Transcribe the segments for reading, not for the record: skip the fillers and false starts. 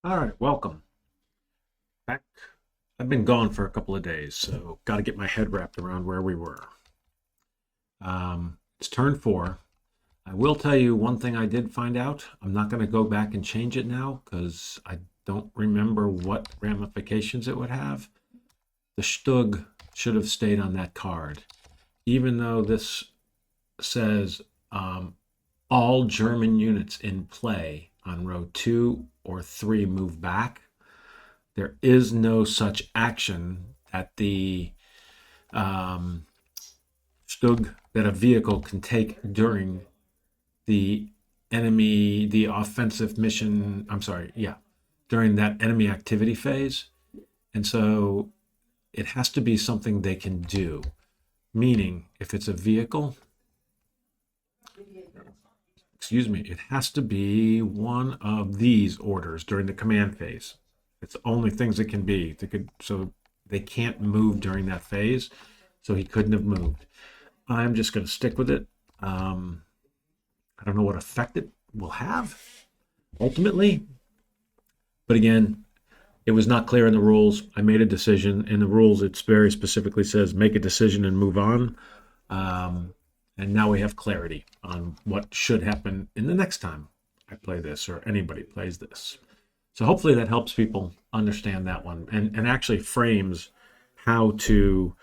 All right, welcome back. I've been gone for a couple of days, so got to get my head wrapped around where we were. It's turn 4. I will tell you one thing I did find out. I'm not going to go back and change it now because I don't remember what ramifications it would have. The Stug should have stayed on that card, even though this says all German units in play on row 2 or 3 move back. There is no such action that the Stug that a vehicle can take during the the offensive mission. I'm sorry, yeah, during that enemy activity phase. And so it has to be something they can do. Meaning, if it's a vehicle, excuse me, it has to be one of these orders during the command phase. It's the only things it can be. So they can't move during that phase. So he couldn't have moved. I'm just going to stick with it. I don't know what effect it will have ultimately. But again, it was not clear in the rules. I made a decision. In the rules, it very specifically says make a decision and move on. And now we have clarity on what should happen in the next time I play this or anybody plays this. So hopefully that helps people understand that one and actually frames how to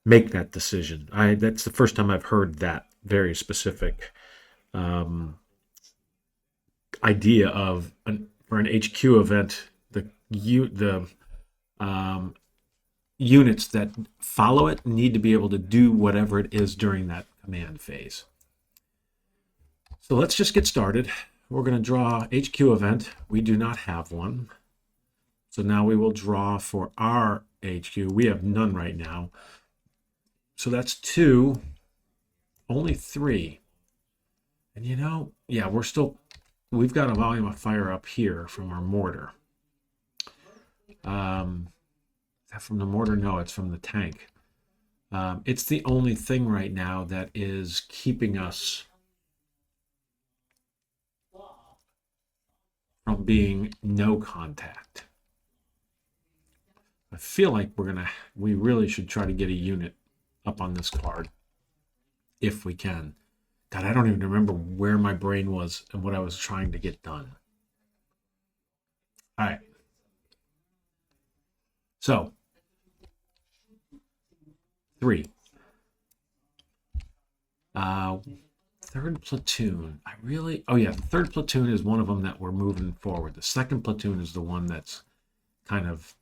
make that decision. That's the first time I've heard that very specific idea of for an HQ event, the units that follow it need to be able to do whatever it is during that command phase. So let's just get started. We're going to draw HQ event. We do not have one. So now we will draw for our HQ. We have none right now. So that's 2, only 3. And yeah, we've got a volume of fire up here from our mortar. Is that from the mortar? No, it's from the tank. It's the only thing right now that is keeping us from being no contact. I feel like we really should try to get a unit up on this card if we can. God, I don't even remember where my brain was and what I was trying to get done. All right. So, 3. Third platoon. Oh yeah, the third platoon is one of them that we're moving forward. The second platoon is the one that's kind of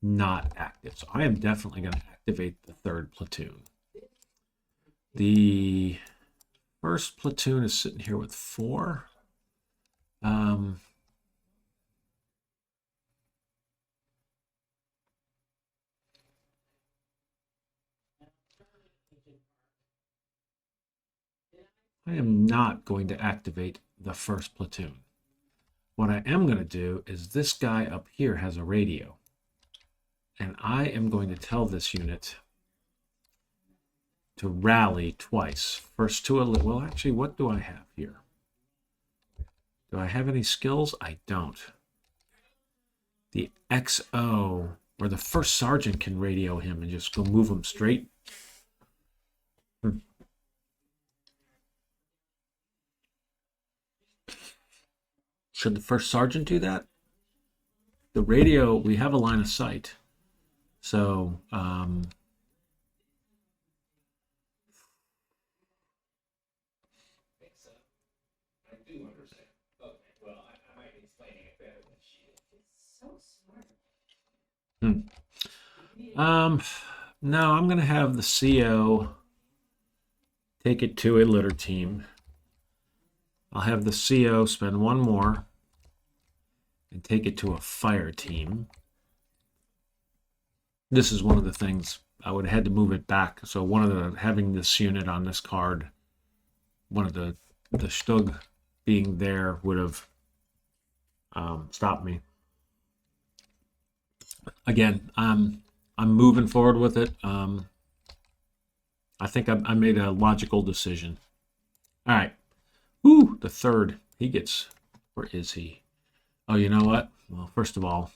not active. So I am definitely going to activate the third platoon. The first platoon is sitting here with 4. I am not going to activate the first platoon. What I am going to do is this guy up here has a radio. And I am going to tell this unit to rally twice. First to well, actually, what do I have here? Do I have any skills? I don't. The XO, or the first sergeant, can radio him and just go move him straight. Should the first sergeant do that? The radio, we have a line of sight. So, no, I'm going to have the CO take it to a litter team. I'll have the CO spend 1 more and take it to a fire team. This is one of the things I would have had to move it back. So having this unit on this card, one of the Stug being there would have stopped me. Again, I'm moving forward with it. I think I made a logical decision. All right. Ooh, the third. He gets, where is he? Oh, you know what? Well, first of all,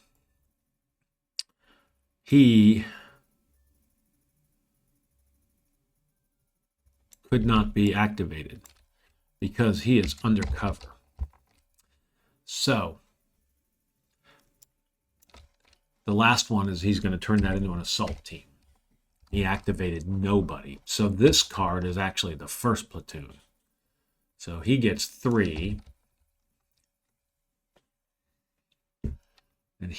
he could not be activated because he is undercover. So the last one is he's going to turn that into an assault team. He activated nobody. So this card is actually the first platoon. So he gets 3. And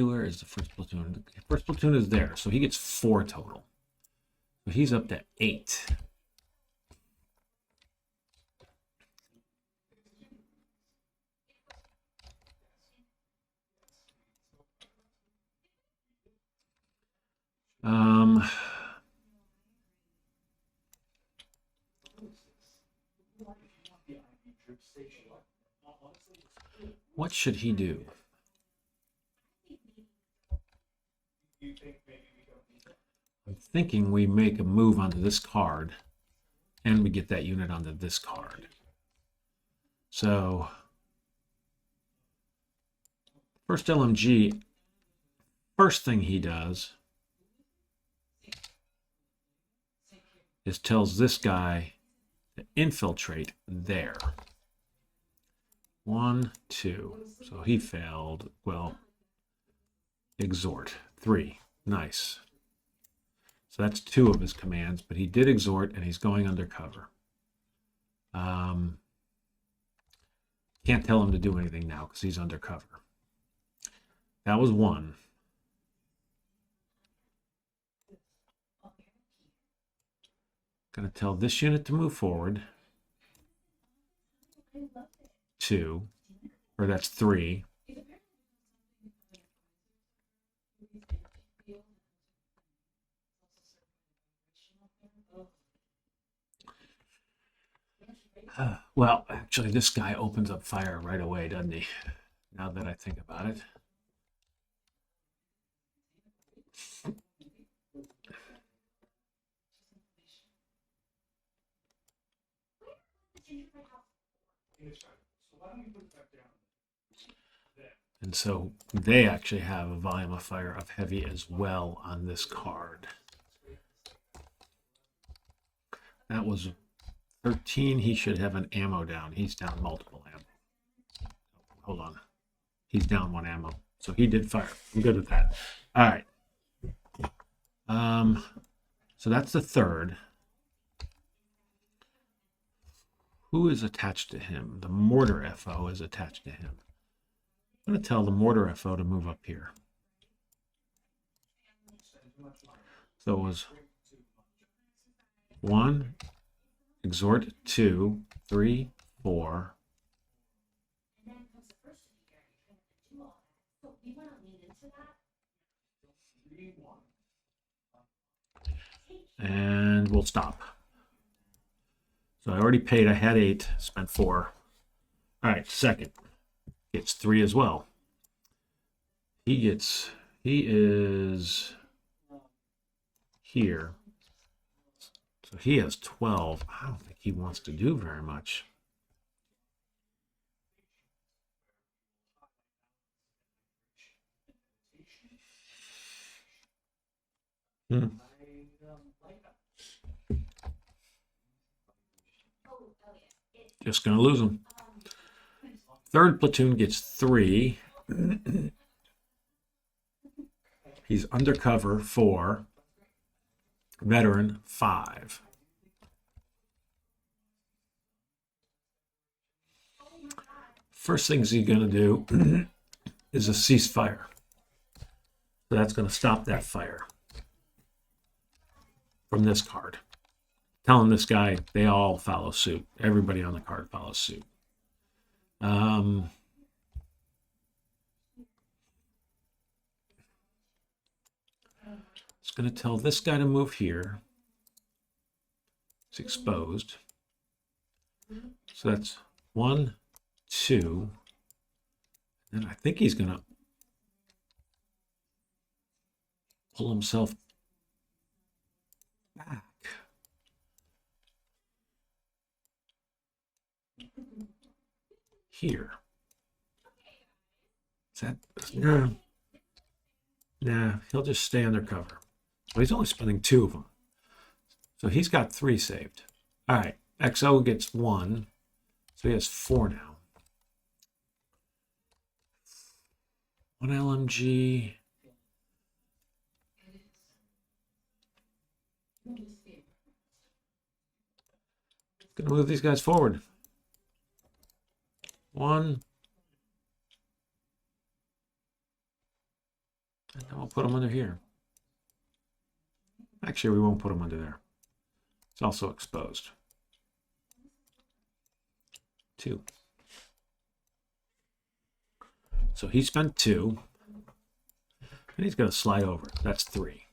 where is the first platoon? The first platoon is there. So he gets 4 total. So he's up to 8. What should he do? I'm thinking we make a move onto this card and we get that unit onto this card. So first LMG, first thing he does is tells this guy to infiltrate there. 1, 2. So he failed. Well, exhort. 3. Nice. So that's 2 of his commands, but he did exhort and he's going undercover. Can't tell him to do anything now because he's undercover. That was 1. Going to tell this unit to move forward. 2, or that's 3. Well, actually, this guy opens up fire right away, doesn't he? Now that I think about it. And so they actually have a volume of fire of heavy as well on this card. That was 13. He should have an ammo down. He's down multiple ammo. Hold on. He's down 1 ammo. So he did fire. I'm good with that. All right. So that's the third. Who is attached to him? The mortar FO is attached to him. I'm going to tell the mortar FO to move up here. So it was 1, exhort, 2, 3, 4. And we'll stop. So I already paid. I had 8, spent 4. All right, second gets 3 as well. He is here. So he has 12. I don't think he wants to do very much. Just going to lose him. Third platoon gets 3. He's undercover 4. Veteran 5. First things he's going to do is a ceasefire. So that's going to stop that fire from this card. Telling this guy they all follow suit. Everybody on the card follows suit. It's going to tell this guy to move here. It's exposed. So that's 1, 2. And I think he's going to pull himself back. Here. Is that, no, nah, he'll just stay undercover. Well, he's only spending 2 of them. So he's got 3 saved. All right, XO gets 1. So he has 4 now. 1 LMG. Gonna move these guys forward. 1. And then we'll put them under here. Actually, we won't put them under there. It's also exposed. 2. So he spent 2. And he's going to slide over. That's 3.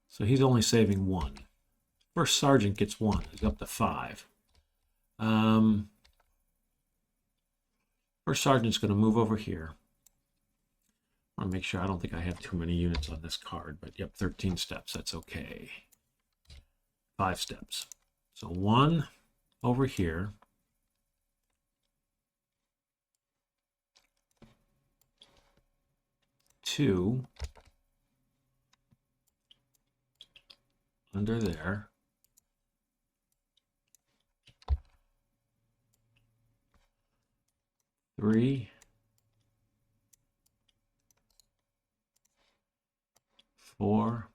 So he's only saving 1. First sergeant gets 1. He's up to 5. First sergeant's going to move over here. I want to make sure. I don't think I have too many units on this card, but yep, 13 steps. That's okay. 5 steps. So 1 over here. 2 under there. 3, 4,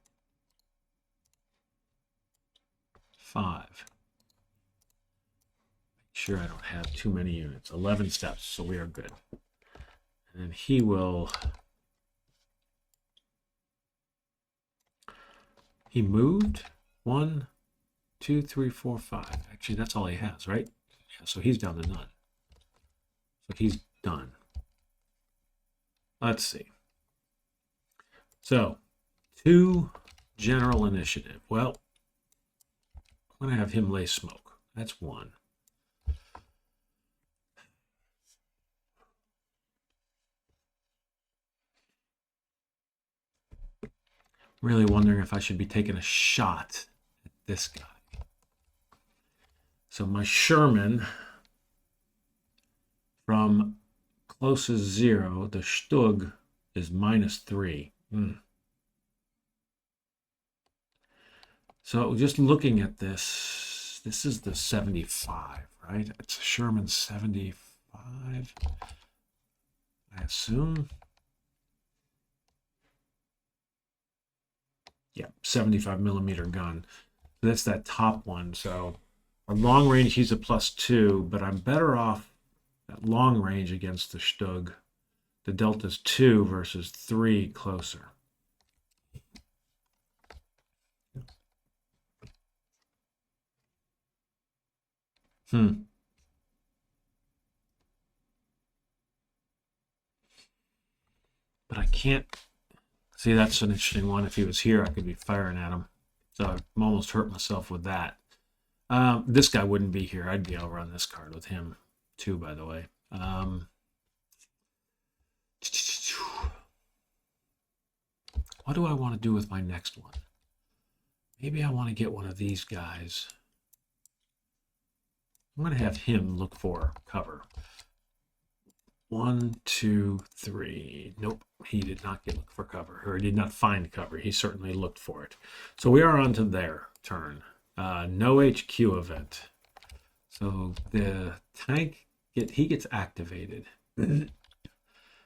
5. Make sure I don't have too many units. 11 steps, so we are good. And then he will... He moved 1, 2, 3, 4, 5. Actually, that's all he has, right? Yeah, so he's down to none. So he's done. Let's see. So, 2 general initiative. Well, I'm going to have him lay smoke. That's 1. Really wondering if I should be taking a shot at this guy. So my Sherman, from closest 0, the Stug is -3. So just looking at this, this is the 75, right? It's a Sherman 75, I assume. Yeah, 75 millimeter gun. That's that top one. So on long range, he's a +2, but I'm better off at long range against the Stug. The delta's 2 versus 3 closer. But I can't see. That's an interesting one. If he was here, I could be firing at him. So I'm almost hurt myself with that. This guy wouldn't be here. I'd be over on this card with him too, by the way. What do I want to do with my next one? Maybe I want to get one of these guys. I'm going to have him look for cover. 1, 2, 3. Nope, he did not look for cover, or he did not find cover. He certainly looked for it. So we are on to their turn. No HQ event. So the tank, he gets activated. And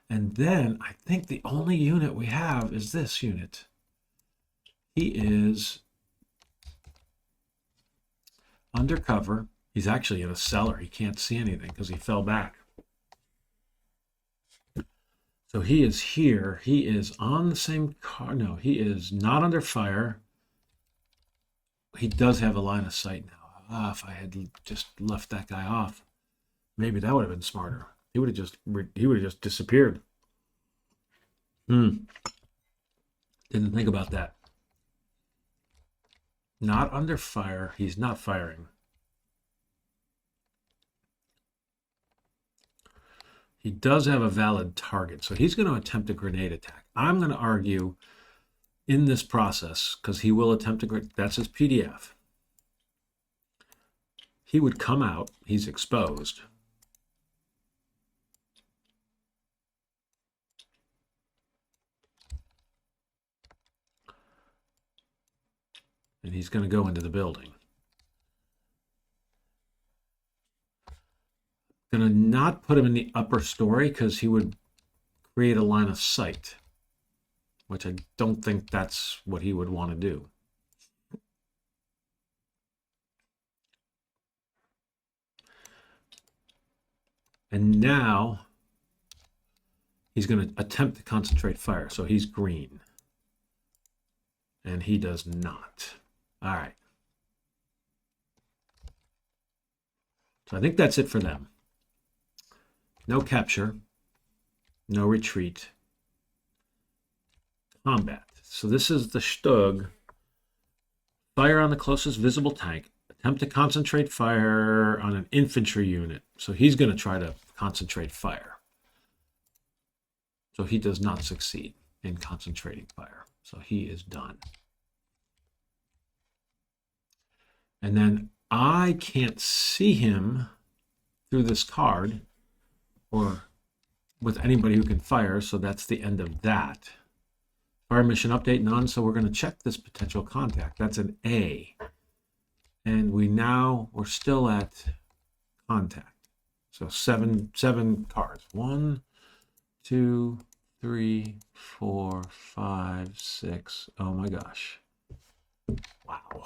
then I think the only unit we have is this unit. He is undercover. He's actually in a cellar. He can't see anything because he fell back. So he is here. He is on the same car. No, he is not under fire. He does have a line of sight now. If I had just left that guy off, maybe that would have been smarter. He would have just disappeared. Didn't think about that. Not under fire. He's not firing. He does have a valid target, so he's going to attempt a grenade attack. I'm going to argue in this process, because he will attempt that's his PDF. He would come out. He's exposed. and he's going to go into the building. Going to not put him in the upper story because he would create a line of sight, which I don't think that's what he would want to do. And now he's going to attempt to concentrate fire. So he's green. And he does not. All right. So I think that's it for them. No capture. No retreat. Combat. So this is the Stug. Fire on the closest visible tank. Attempt to concentrate fire on an infantry unit. So he's going to try to concentrate fire. So he does not succeed in concentrating fire. So he is done. And then I can't see him through this card or with anybody who can fire. So that's the end of that. Fire mission update, none. So we're going to check this potential contact. That's an A. And we're still at contact. So seven cards. 1, 2, 3, 4, 5, 6. Oh my gosh. Wow.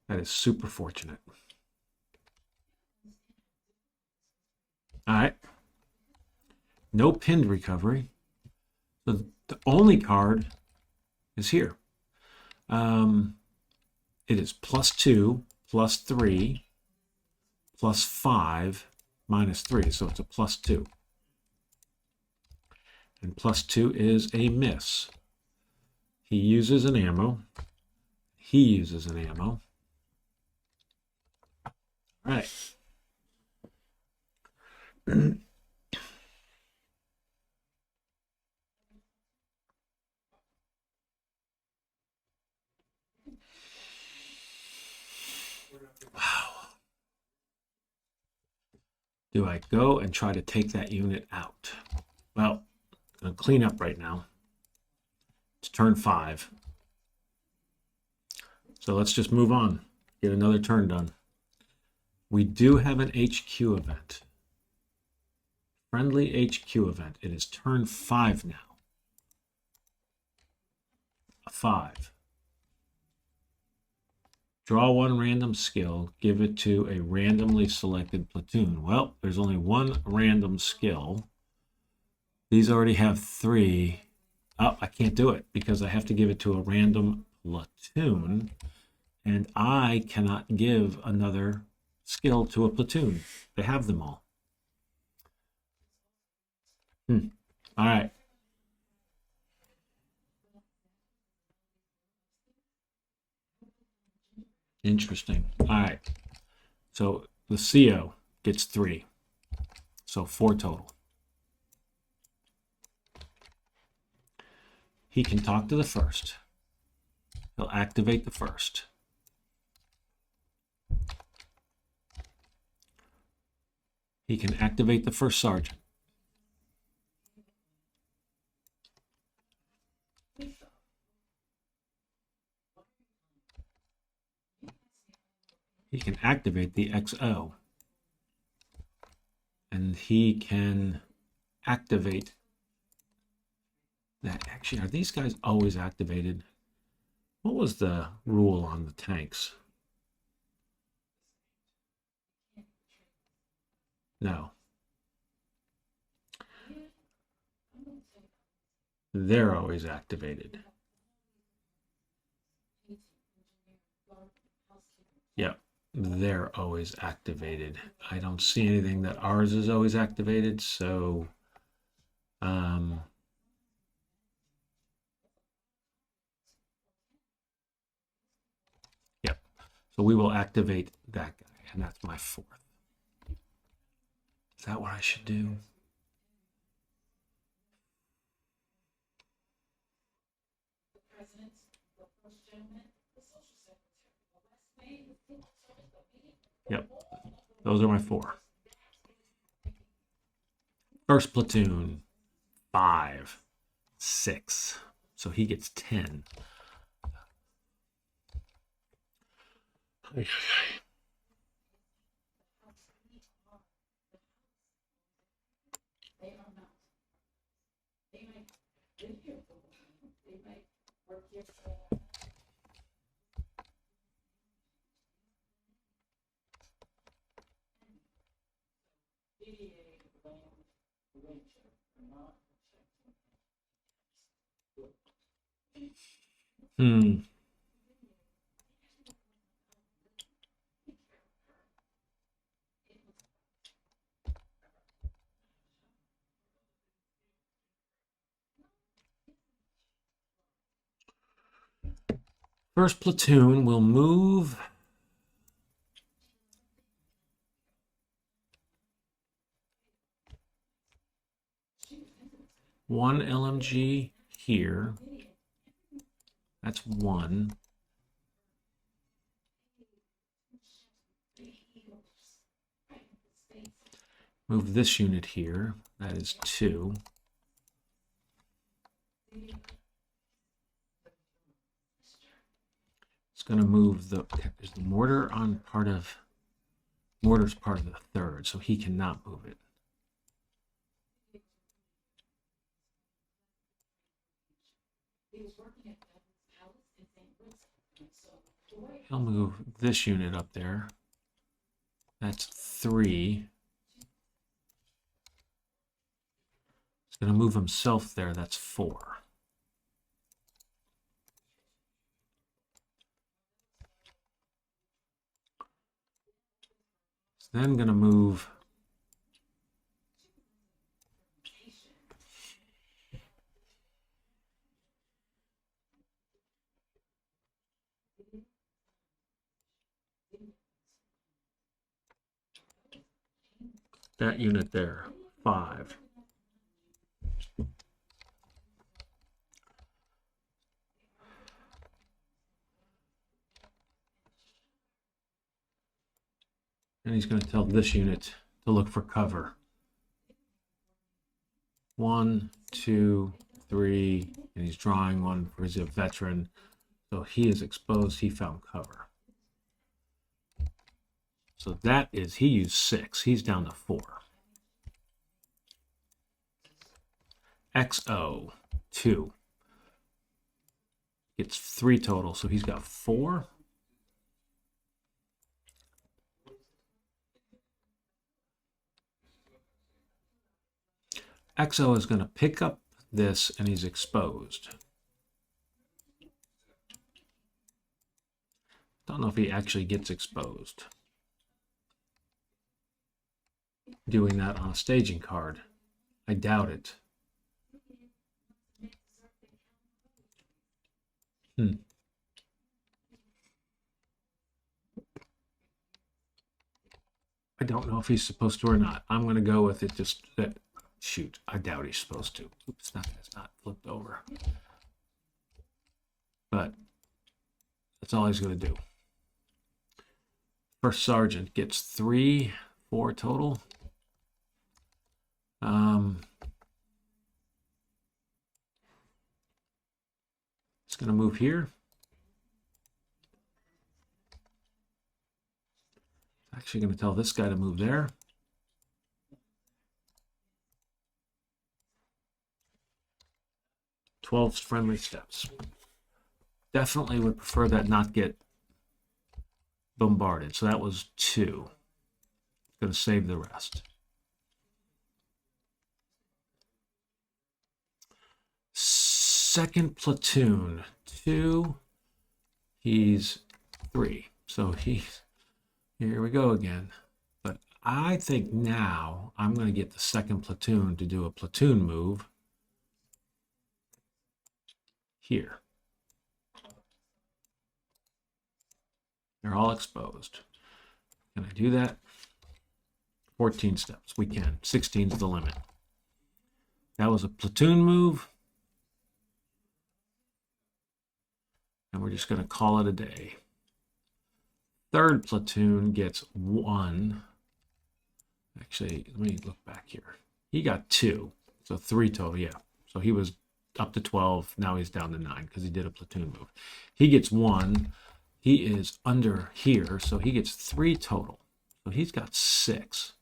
That is super fortunate. All right. No pinned recovery. So the only card is here. It is +2, +3, +5, -3. So it's a +2. And +2 is a miss. He uses an ammo. He uses an ammo. All right. Wow. Do I go and try to take that unit out? Well, I'm going to clean up right now. It's turn 5. So let's just move on. Get another turn done. We do have an HQ event. Friendly HQ event. It is turn 5 now. A 5. Draw one random skill. Give it to a randomly selected platoon. Well, there's only one random skill. These already have 3. Oh, I can't do it because I have to give it to a random platoon. And I cannot give another skill to a platoon. They have them all. All right. Interesting. All right. So the CO gets 3. So 4 total. He can talk to the first. He'll activate the first. He can activate the first sergeant. He can activate the XO. And he can activate that. Actually, are these guys always activated? What was the rule on the tanks? No. They're always activated. Yep, they're always activated. I don't see anything that ours is always activated, so yep. So we will activate that guy, and that's my 4th. Is that what I should do? Yep, those are my 4. First platoon, 5, 6. So he gets 10. Hmm. First platoon will move one LMG here. That's one. Move this unit here. That is two. It's going to move is the mortar on mortar's part of the third, so he cannot move it. He'll move this unit up there. That's three. He's going to move himself there. That's four. He's then going to move that unit there, five. And he's going to tell this unit to look for cover. 1, 2, 3, and he's drawing one for he's a veteran. So he is exposed, he found cover. So that is, he used 6, he's down to 4. XO, 2. It's 3 total, so he's got 4. XO is going to pick up this, and he's exposed. Don't know if he actually gets exposed. Doing that on a staging card. I doubt it. I don't know if he's supposed to or not. I'm going to go with it just that. Shoot, I doubt he's supposed to. Oops, it's not flipped over. But that's all he's going to do. First sergeant gets 3, 4 total. It's going to move here. Actually going to tell this guy to move there. Twelve friendly steps. Definitely would prefer that not get bombarded. So that was 2. Going to save the rest. Second platoon, 2. He's 3. So here we go again. But I think now I'm going to get the second platoon to do a platoon move here. They're all exposed. Can I do that? 14 steps. We can. 16 is the limit. That was a platoon move. And we're just going to call it a day. Third platoon gets 1. Actually, let me look back here. He got 2. So 3 total, yeah. So he was up to 12. Now he's down to 9 because he did a platoon move. He gets 1. He is under here, so he gets 3 total. So he's got 6.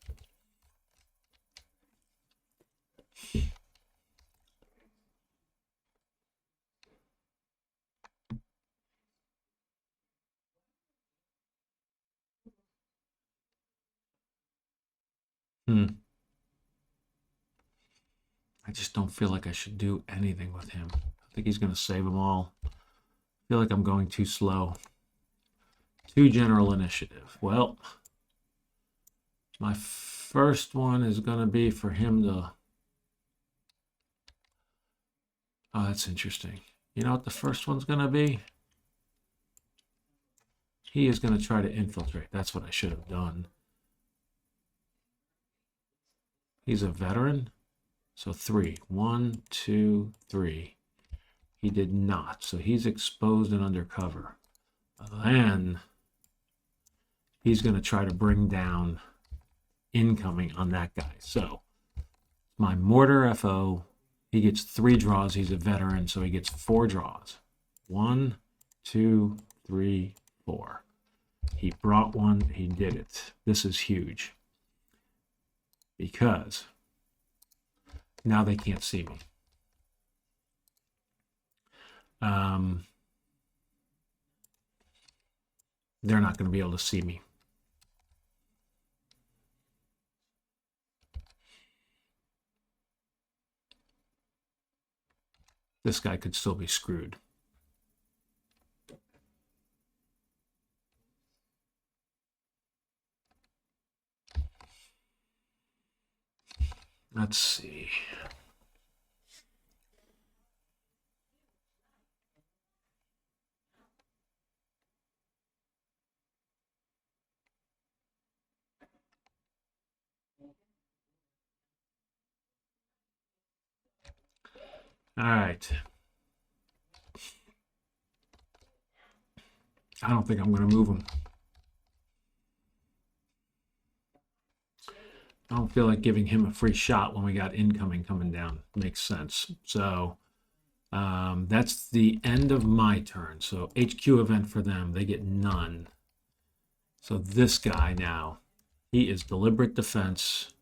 I just don't feel like I should do anything with him. I think he's going to save them all. I feel like I'm going too slow. 2 general initiative. Well, my first one is going to be for him to... Oh, that's interesting. You know what the first one's going to be? He is going to try to infiltrate. That's what I should have done. He's a veteran. So 3. 1, 2, 3. He did not. So he's exposed and undercover. Then he's going to try to bring down incoming on that guy. So my mortar FO, he gets 3 draws. He's a veteran, so he gets 4 draws. 1, 2, 3, 4. He brought one. He did it. This is huge because now they can't see me. They're not going to be able to see me. This guy could still be screwed. Let's see. All right. I don't think I'm going to move him. I don't feel like giving him a free shot when we got incoming coming down. Makes sense. So that's the end of my turn. So HQ event for them, they get none. So this guy now, he is deliberate defense.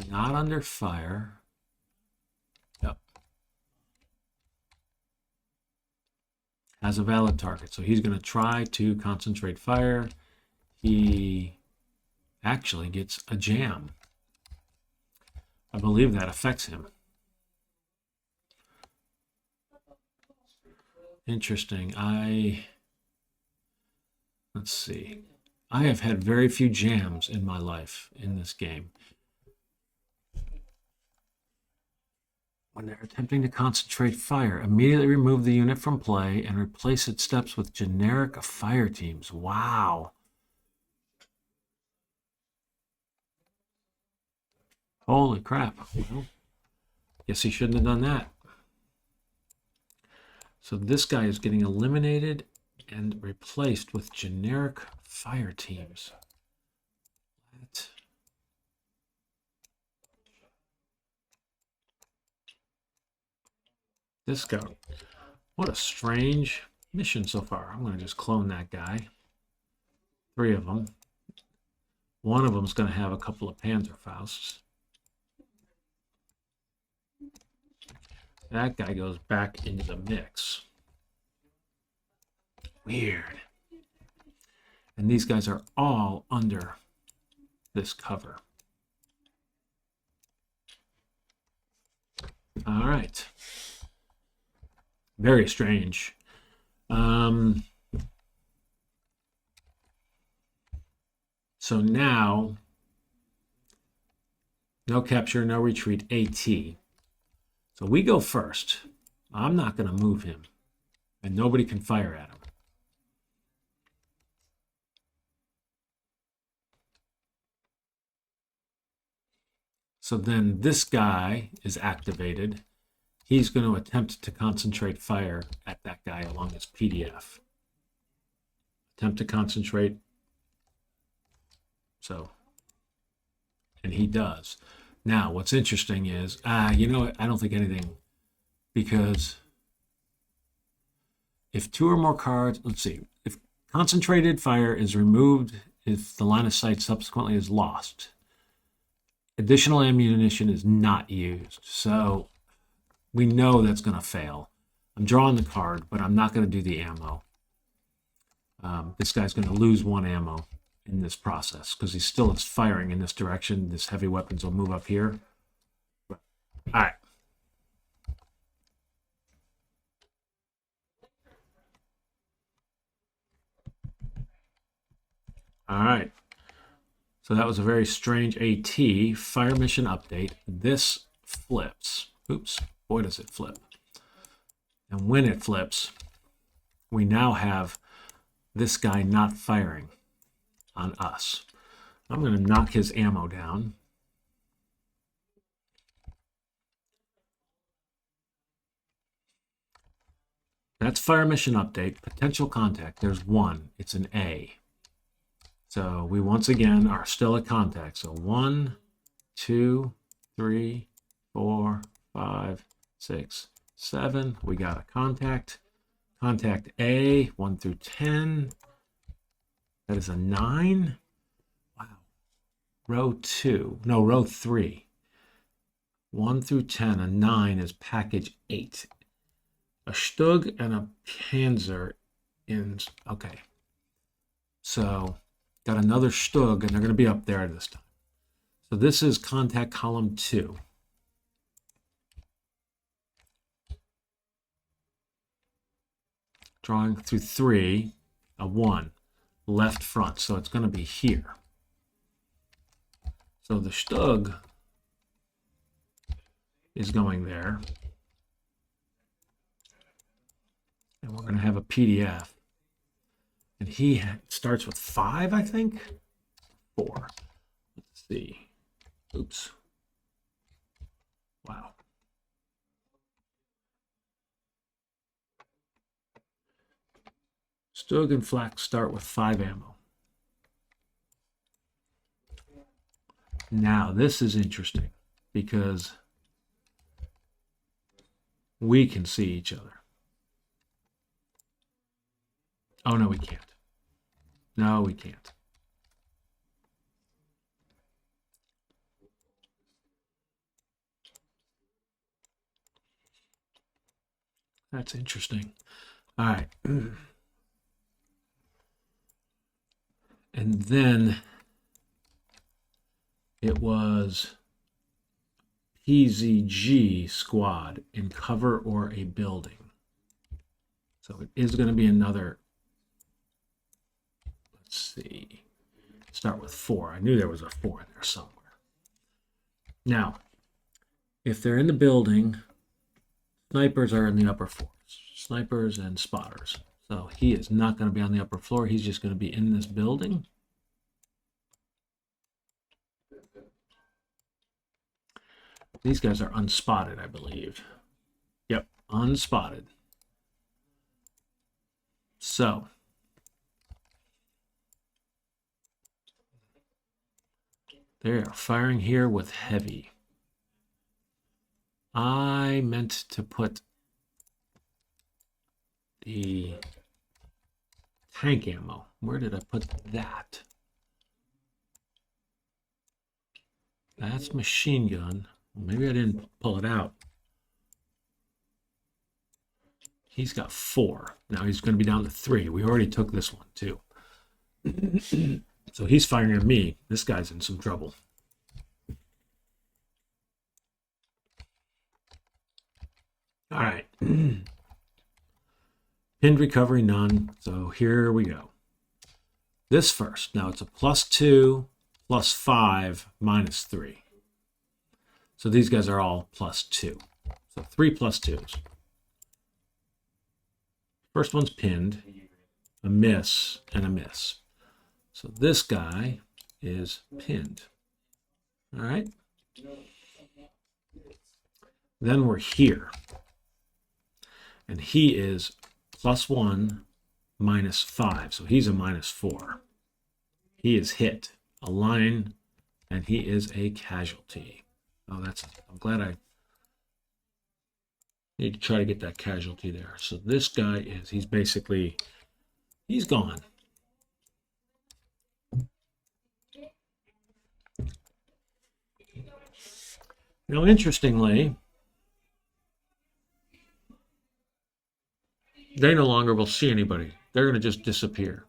Not under fire. Yep. Has a valid target. So he's going to try to concentrate fire. He actually gets a jam. I believe that affects him. Interesting. Let's see. I have had very few jams in my life in this game. When they're attempting to concentrate fire, immediately remove the unit from play and replace its steps with generic fire teams. Wow. Holy crap. Well, guess he shouldn't have done that. So this guy is getting eliminated and replaced with generic fire teams. This guy, what a strange mission so far. I'm going to just clone that guy. 3 of them. One of them is going to have a couple of Panzerfausts. That guy goes back into the mix. Weird. And these guys are all under this cover. All right. Very strange. So now, no capture, no retreat, AT. So we go first. I'm not going to move him. And nobody can fire at him. So then this guy is activated. He's going to attempt to concentrate fire at that guy along his PDF. Attempt to concentrate. So, and he does. Now, what's interesting is, you know what? I don't think anything, because If two or more cards, let's see, if concentrated fire is removed, if the line of sight subsequently is lost, additional ammunition is not used. So we know that's going to fail. I'm drawing the card, but I'm not going to do the ammo. This guy's going to lose one ammo in this process because he still is firing in this direction. This heavy weapons will move up here. All right. All right. So that was a very strange AT. Fire mission update. This flips. Oops. Boy, does it flip. And when it flips, we now have this guy not firing on us. I'm going to knock his ammo down. That's fire mission update. Potential contact. There's one. It's an A. So we once again are still at contact. So 1, 2, 3, 4, 5, 6, 7. We got a contact. Contact A, 1 through 10. That is a 9. Wow. Row 2. No, row 3. 1 through 10. A 9 is package 8. A Stug and a Panzer in. Okay. So got another Stug, and they're going to be up there this time. So this is contact column 2. Drawing through 3, a 1, left front. So it's going to be here. So the Stug is going there. And we're going to have a PDF. And he starts with 5, I think. 4. Let's see. Oops. Wow. Stug and Flak start with 5 ammo. Now, this is interesting because we can see each other. Oh, no, we can't. No, we can't. That's interesting. All right. And then it was PZG squad in cover or a building. So it is going to be another. Let's see. Start with 4. I knew there was a 4 in there somewhere. Now, if they're in the building, snipers are in the upper floors. Snipers and spotters. So he is not going to be on the upper floor. He's just going to be in this building. These guys are unspotted, I believe. Yep, unspotted. So they are firing here with heavy. I meant to put the tank ammo. Where did I put that? That's machine gun. Well, maybe I didn't pull it out. He's got 4. Now he's going to be down to 3. We already took this one too. So he's firing at me. This guy's in some trouble. All right. Pinned recovery, none. So here we go. This first. Now it's a +2, +5, -3. So these guys are all +2. So 3 +2s. First one's pinned, a miss, and a miss. So this guy is pinned. All right. Then we're here. And he is +1, -5. So he's a -4. He is hit. A line, and he is a casualty. Oh, I'm glad I Need to try to get that casualty there. So this guy he's basically, he's gone. Now, interestingly, they no longer will see anybody. They're going to just disappear.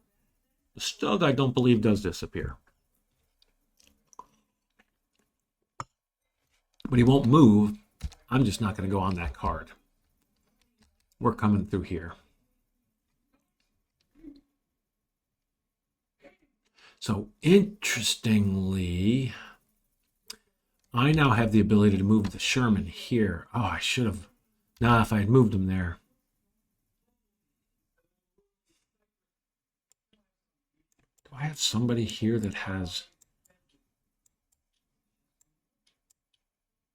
The Stug, I don't believe, does disappear. But he won't move. I'm just not going to go on that card. We're coming through here. So, interestingly, I now have the ability to move the Sherman here. Oh, I should have. Nah, if I had moved him there. Do I have somebody here that has...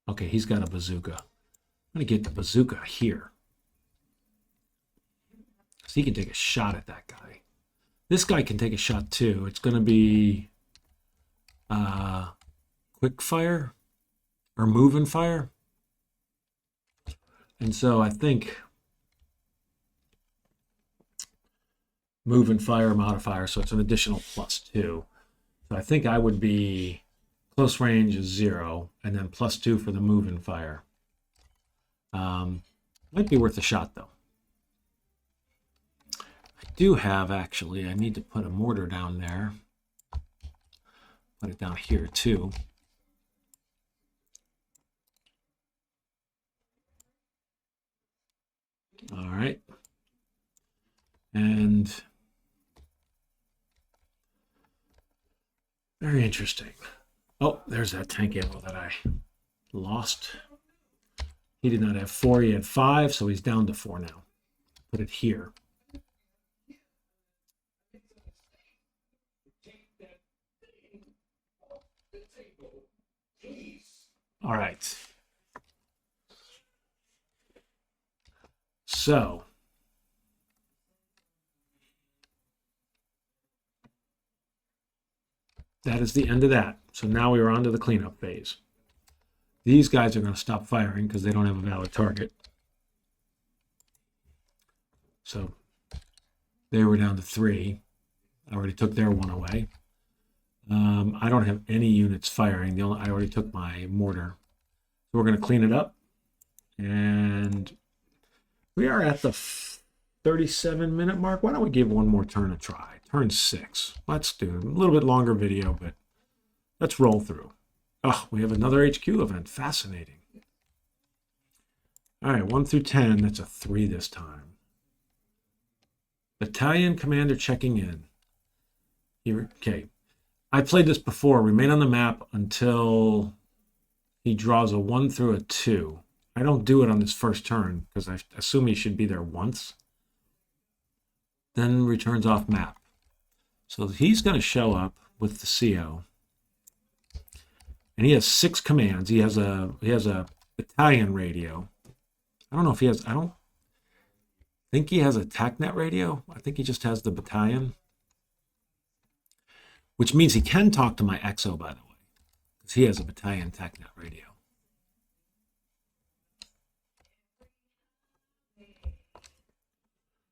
Okay, he's got a bazooka. I'm going to get the bazooka here. So he can take a shot at that guy. This guy can take a shot too. It's going to be quick fire or move and fire. And so I think move and fire modifier, so it's an additional +2. So I think I would be close range is 0, and then +2 for the move and fire. Might be worth a shot though. I do have, actually, I need to put a mortar down there. Put it down here too. All right. And very interesting. Oh, there's that tank ammo that I lost. He did not have 4, he had 5, so he's down to 4 now. Put it here. All right. So that is the end of that. So now we are on to the cleanup phase. These guys are going to stop firing because they don't have a valid target. So they were down to 3. I already took their 1 away. I don't have any units firing. I already took my mortar. So we're going to clean it up. And we are at the 37-minute mark. Why don't we give one more turn a try? Turn 6. Let's do a little bit longer video, but let's roll through. Oh, we have another HQ event. Fascinating. All right, 1 through 10. That's a 3 this time. Battalion commander checking in. Here, okay. I played this before. Remain on the map until he draws a 1 through a 2. I don't do it on this first turn because I assume he should be there once. Then returns off map. So he's going to show up with the CO. And he has 6 commands. He has a battalion radio. I don't know if he has, I don't think he has a TACnet radio. I think he just has the battalion. Which means he can talk to my XO, by the way. Because he has a battalion TACnet radio.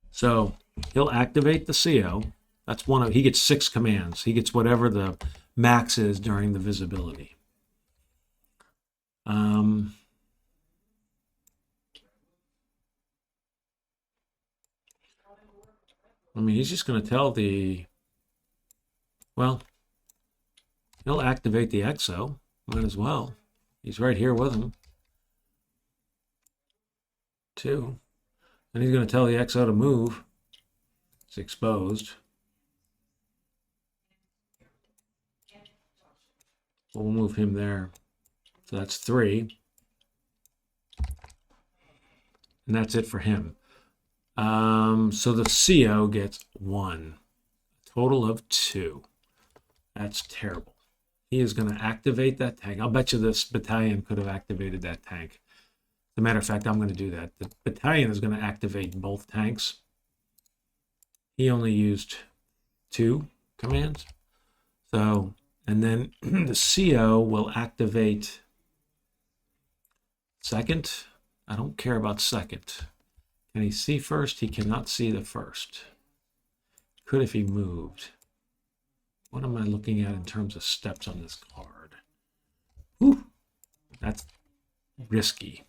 So he'll activate the CO. That's one of, he gets 6 commands. He gets whatever the max is during the visibility. I mean, he's just going to tell well, he'll activate the XO. Might as well. He's right here with him. 2. And he's going to tell the XO to move. It's exposed. We'll move him there. So that's 3. And that's it for him. So the CO gets 1. A total of 2. That's terrible. He is going to activate that tank. I'll bet you this battalion could have activated that tank. As a matter of fact, I'm going to do that. The battalion is going to activate both tanks. He only used 2 commands. So, and then the CO will activate second I don't care about second. Can he see first? He cannot see the first. Could if he moved. What am I looking at in terms of steps on this card? Whew, that's risky.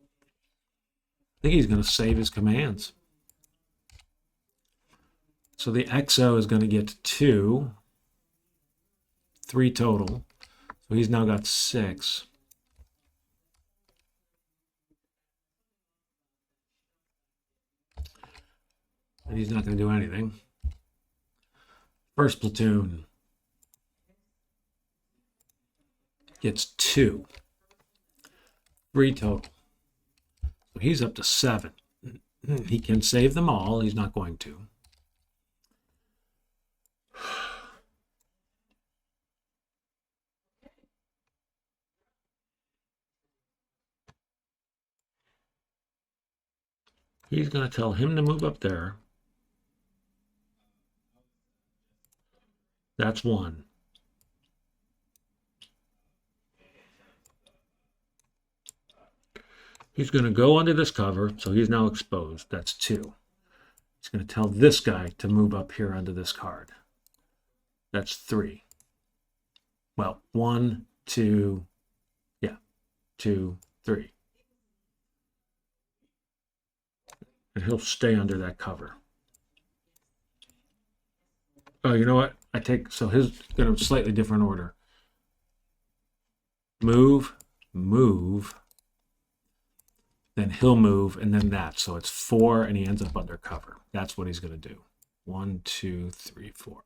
I think he's going to save his commands. So the XO is going to get 2, 3 total. So he's now got 6. And he's not going to do anything. First platoon gets 2, 3 total. So he's up to 7. He can save them all. He's not going to. He's going to tell him to move up there. That's 1. He's going to go under this cover, so he's now exposed. That's 2. He's going to tell this guy to move up here under this card. That's 3. Well, 1, 2, yeah, 2, 3. And he'll stay under that cover. Oh, you know what? So his going to slightly different order. Move, move. Then he'll move, and then that. So it's 4, and he ends up under cover. That's what he's going to do. 1, 2, 3, 4.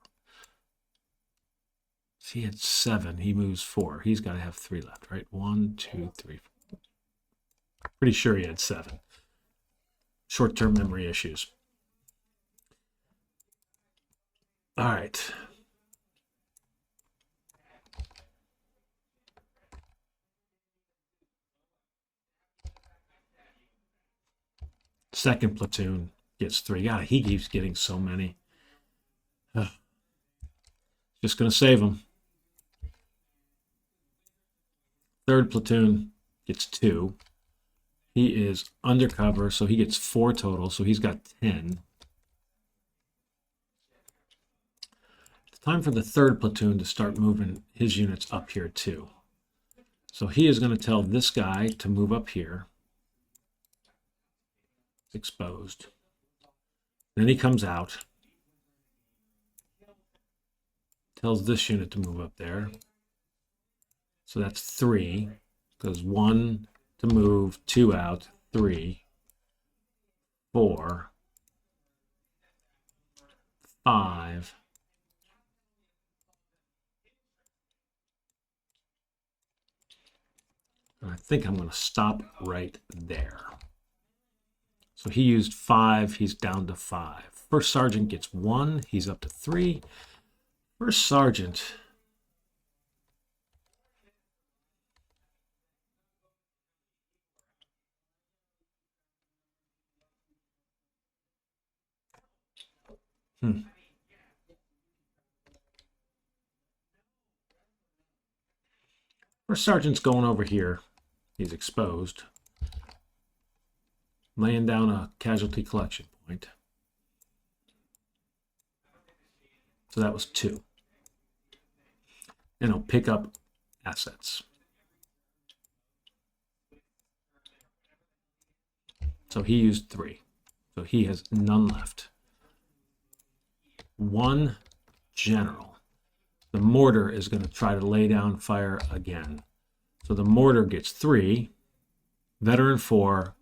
So he had 7. He moves 4. He's got to have 3 left, right? 1, 2, 3, 4. Pretty sure he had 7. Short-term memory issues. All right. Second platoon gets 3. God, he keeps getting so many. Just going to save him. Third platoon gets 2. He is undercover, so he gets 4 total, so he's got 10. It's time for the third platoon to start moving his units up here too. So he is going to tell this guy to move up here. It's exposed. Then he comes out. Tells this unit to move up there. So that's 3. Goes 1 to move, 2 out, 3, 4, 5. And I think I'm going to stop right there. So he used 5. He's down to 5. First sergeant gets 1. He's up to 3. First sergeant. First sergeant's going over here. He's exposed. Laying down a casualty collection point. So that was 2. And he'll pick up assets. So he used 3. So he has none left. 1 general. The mortar is going to try to lay down fire again. So the mortar gets 3. Veteran 4.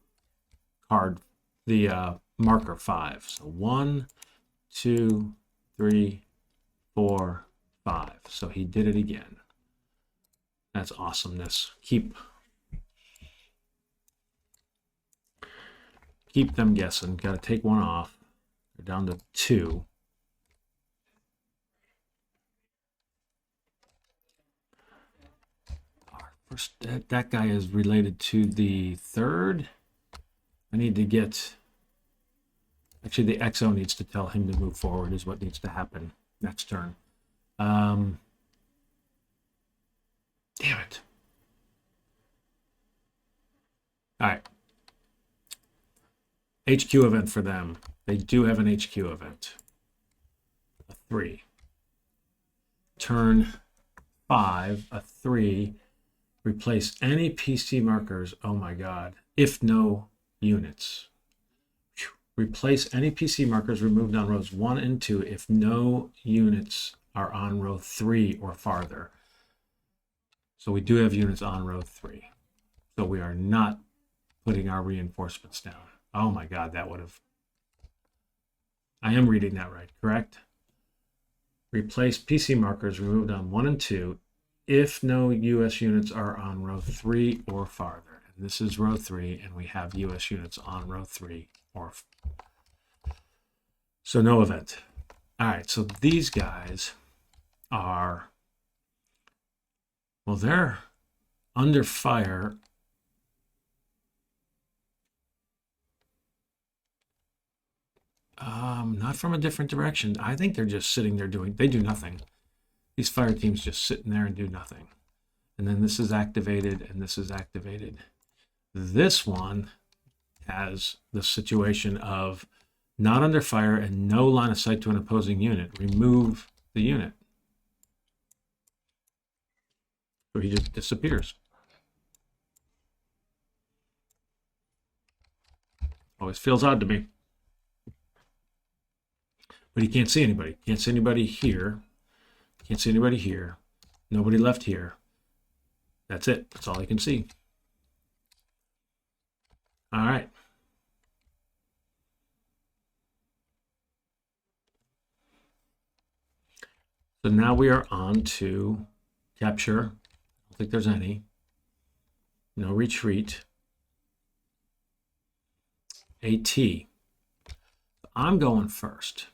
Card, the marker 5. So 1, 2, 3, 4, 5. So he did it again. That's awesomeness. Keep them guessing. Got to take 1 off. They're down to 2. First, that guy is related to the 3rd. I need to get... Actually, the XO needs to tell him to move forward is what needs to happen next turn. Damn it. All right. HQ event for them. They do have an HQ event. A 3. Turn 5, a 3. Replace any PC markers. Oh my God. If no units. Replace any PC markers removed on rows 1 and 2 if no units are on row 3 or farther. So we do have units on row 3. So we are not putting our reinforcements down. Oh my God, that would have... I am reading that right, correct? Replace PC markers removed on 1 and 2 if no US units are on row 3 or farther. And this is row 3, and we have US units on row 3 or... So no event. All right, so these guys are... Well, they're under fire. Not from a different direction. I think they're just sitting there doing... They do nothing. These fire teams just sitting there and do nothing. And then this is activated, and this is activated. This one has the situation of not under fire and no line of sight to an opposing unit. Remove the unit. So he just disappears. Always feels odd to me. But he can't see anybody. Can't see anybody here. Can't see anybody here. Nobody left here. That's it. That's all I can see. All right. So now we are on to capture. I don't think there's any. No retreat. AT. I'm going first.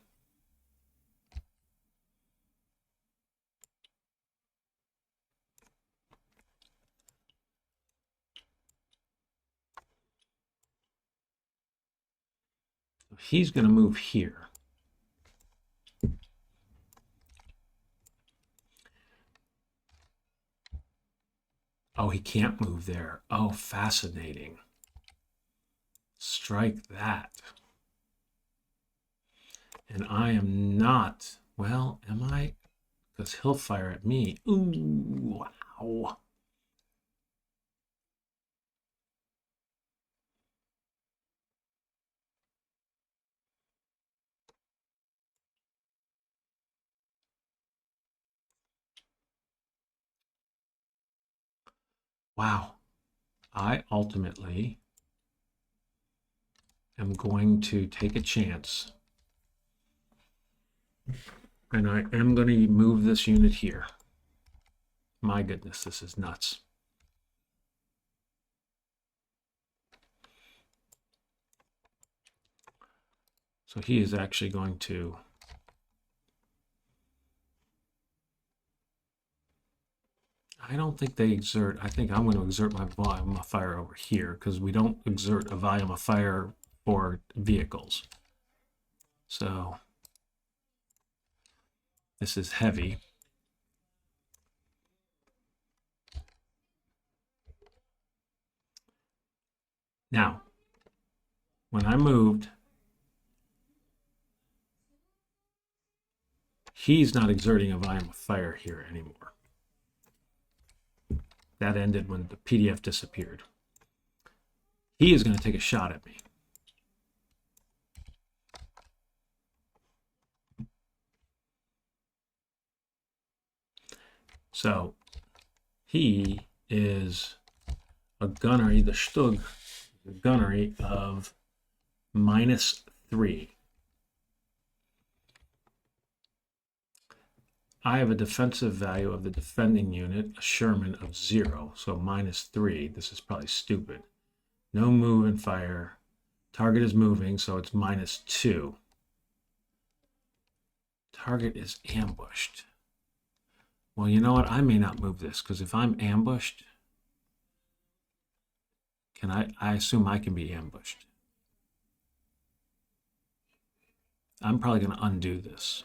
He's going to move here. Oh, he can't move there. Oh, fascinating. Strike that. And I am not. Well, am I? Because he'll fire at me. Ooh, wow. Wow. I ultimately am going to take a chance. And I am going to move this unit here. My goodness, this is nuts. So he is actually going to... I don't think they exert... I think I'm going to exert my volume of fire over here because we don't exert a volume of fire for vehicles. So this is heavy. Now, when I moved, he's not exerting a volume of fire here anymore. That ended when the PDF disappeared. He is going to take a shot at me. So he is a gunnery, the Stug, the gunnery of -3. I have a defensive value of the defending unit, a Sherman of 0, so -3. This is probably stupid. No move and fire. Target is moving, so it's -2. Target is ambushed. Well, you know what? I may not move this, because if I'm ambushed, I assume I can be ambushed. I'm probably going to undo this.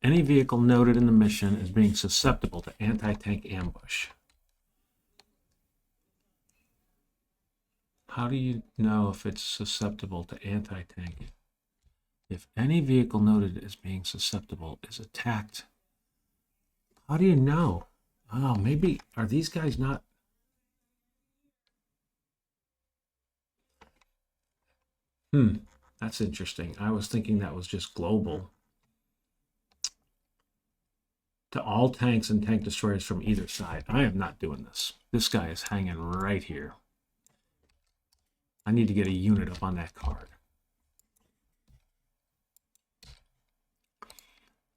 any vehicle noted in the mission as being susceptible to anti-tank ambush. How do you know if it's susceptible to anti-tank? If any vehicle noted as being susceptible is attacked, how do you know? Oh, maybe, are these guys not? That's interesting. I was thinking that was just global. To all tanks and tank destroyers from either side. I am not doing this. This guy is hanging right here. I need to get a unit up on that card.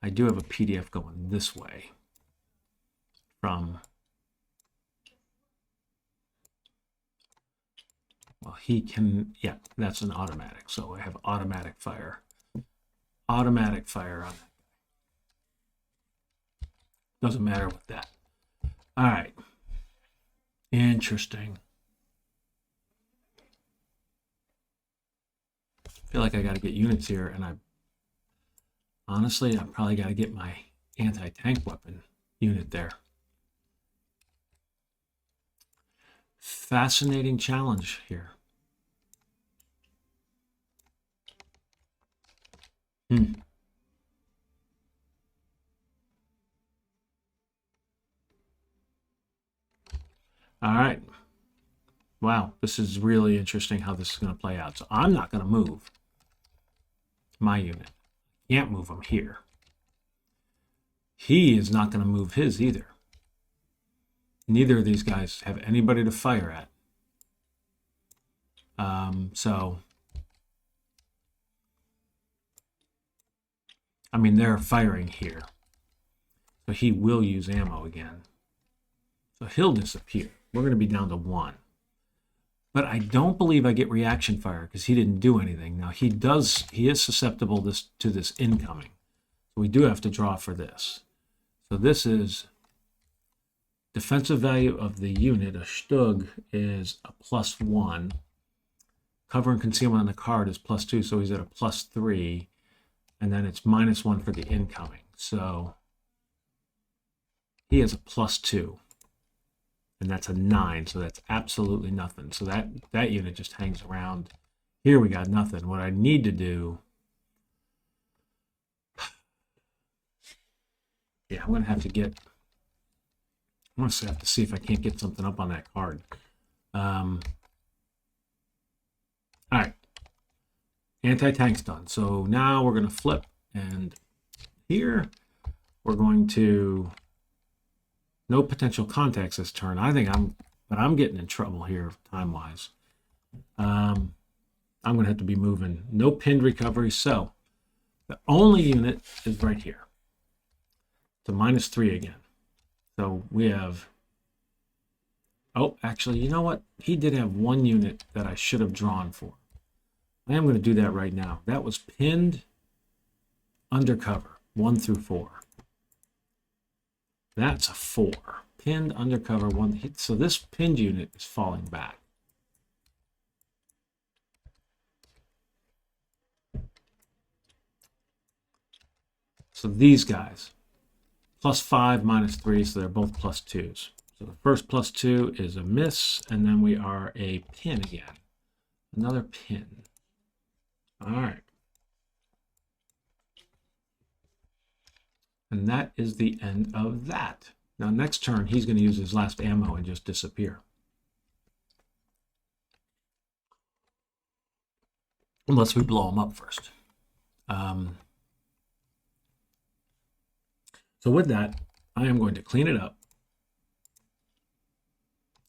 I do have a PDF going this way from, well, he can, yeah, that's an automatic. So I have automatic fire. Automatic fire on that. Doesn't matter with that. All right. Interesting. I feel like I got to get units here, and honestly, I probably got to get my anti-tank weapon unit there. Fascinating challenge here. All right. Wow, this is really interesting how this is going to play out. So I'm not going to move my unit. Can't move him here. He is not going to move his either. Neither of these guys have anybody to fire at. So, I mean, they're firing here. So he will use ammo again. So he'll disappear. We're going to be down to 1. But I don't believe I get reaction fire because he didn't do anything. Now he is susceptible to this incoming. So we do have to draw for this. So this is defensive value of the unit. A Stug is a +1. Cover and concealment on the card is +2, so he's at a +3. And then it's -1 for the incoming. So he has a +2. And that's a 9, so that's absolutely nothing. So that unit just hangs around. Here we got nothing. What I need to do, yeah, I'm going to have to get, I'm going to have to see if I can't get something up on that card. All right, anti-tank's done. So now we're going to flip, and here we're going to, no potential contacts this turn. I think I'm getting in trouble here time-wise. I'm going to have to be moving. No pinned recovery. So the only unit is right here. It's a -3 again. So we have, oh, actually, you know what? He did have 1 unit that I should have drawn for. I am going to do that right now. That was pinned undercover, 1 through 4. That's a 4. Pinned undercover 1. So this pinned unit is falling back. So these guys, +5, -3, so they're both +2s. So the first +2 is a miss, and then we are a pin again. Another pin. All right. And that is the end of that. Now next turn, he's going to use his last ammo and just disappear. Unless we blow him up first. So with that, I am going to clean it up.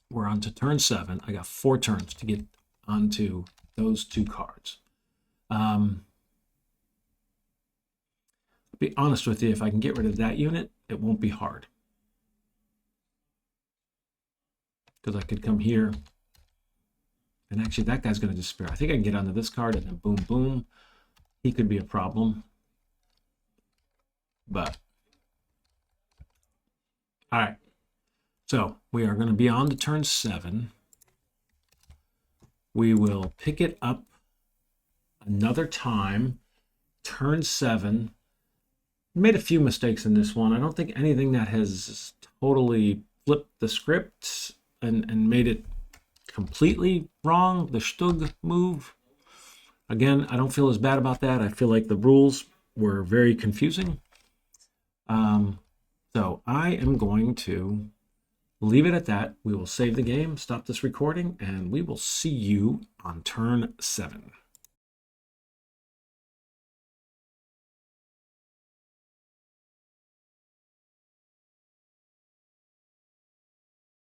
We're on to turn 7. I got 4 turns to get onto those 2 cards. Be honest with you, if I can get rid of that unit, it won't be hard. Because I could come here, and actually that guy's going to disappear. I think I can get onto this card, and then boom, boom. He could be a problem. But, all right. So we are going to be on to turn 7. We will pick it up another time. Turn 7. Made a few mistakes in this one. I don't think anything that has totally flipped the script and made it completely wrong. The Stug move. Again, I don't feel as bad about that. I feel like the rules were very confusing. So I am going to leave it at that. We will save the game, stop this recording, and we will see you on turn 7.